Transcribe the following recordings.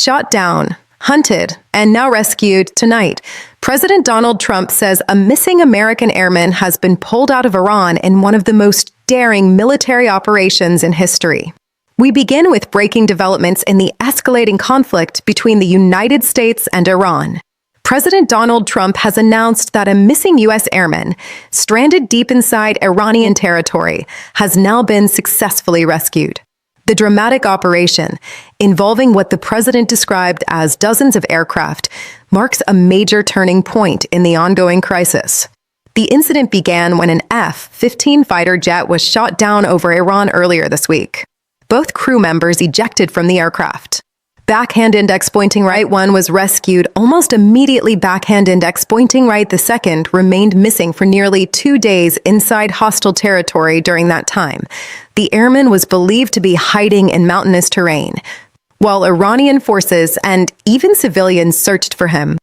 Shot down, hunted, and now rescued tonight. President Donald Trump says a missing American airman has been pulled out of Iran in one of the most daring military operations in history. We begin with breaking developments in the escalating conflict between the United States and Iran. President Donald Trump has announced that a missing U.S. airman, stranded deep inside Iranian territory, has now been successfully rescued. The dramatic operation, involving what the president described as dozens of aircraft, marks a major turning point in the ongoing crisis. The incident began when an F-15 fighter jet was shot down over Iran earlier this week. Both crew members ejected from the aircraft. Backhand index pointing right 1 was rescued almost immediately. Backhand index pointing right 2 remained missing for nearly 2 days inside hostile territory during that time. The airman was believed to be hiding in mountainous terrain, while Iranian forces and even civilians searched for him.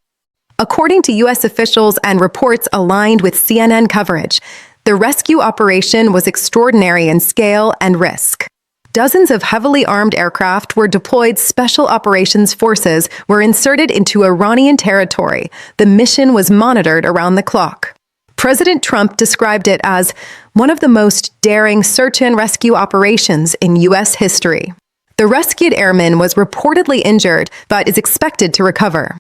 According to U.S. officials and reports aligned with CNN coverage, the rescue operation was extraordinary in scale and risk. Dozens of heavily armed aircraft were deployed. Special operations forces were inserted into Iranian territory. The mission was monitored around the clock. President Trump described it as one of the most daring search and rescue operations in U.S. history. The rescued airman was reportedly injured, but is expected to recover.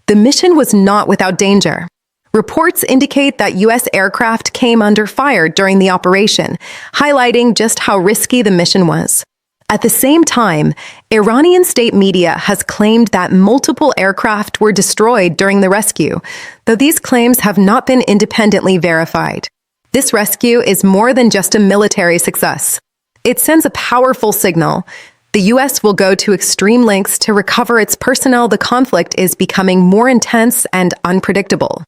The mission was not without danger. Reports indicate that U.S. aircraft came under fire during the operation, highlighting just how risky the mission was. At the same time, Iranian state media has claimed that multiple aircraft were destroyed during the rescue, though these claims have not been independently verified. This rescue is more than just a military success. It sends a powerful signal. The U.S. will go to extreme lengths to recover its personnel. The conflict is becoming more intense and unpredictable.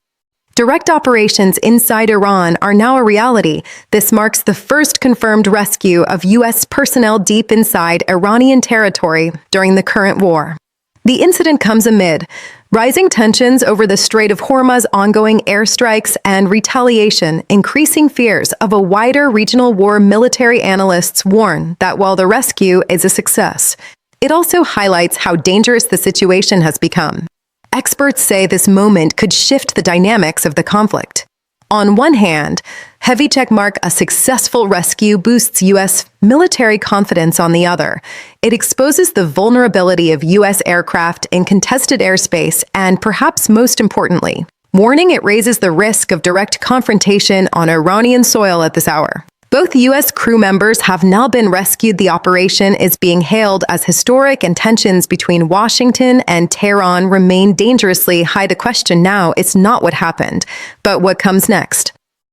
Direct operations inside Iran are now a reality. This marks the first confirmed rescue of U.S. personnel deep inside Iranian territory during the current war. The incident comes amid rising tensions over the Strait of Hormuz, ongoing airstrikes, and retaliation, increasing fears of a wider regional war. Military analysts warn that while the rescue is a success, it also highlights how dangerous the situation has become. Experts say this moment could shift the dynamics of the conflict. On one hand, heavy checkmark a successful rescue boosts U.S. military confidence. On the other, it exposes the vulnerability of U.S. aircraft in contested airspace and, perhaps most importantly, warning it raises the risk of direct confrontation on Iranian soil at this hour. Both U.S. crew members have now been rescued. The operation is being hailed as historic, and tensions between Washington and Tehran remain dangerously high. The question now is not what happened, but what comes next.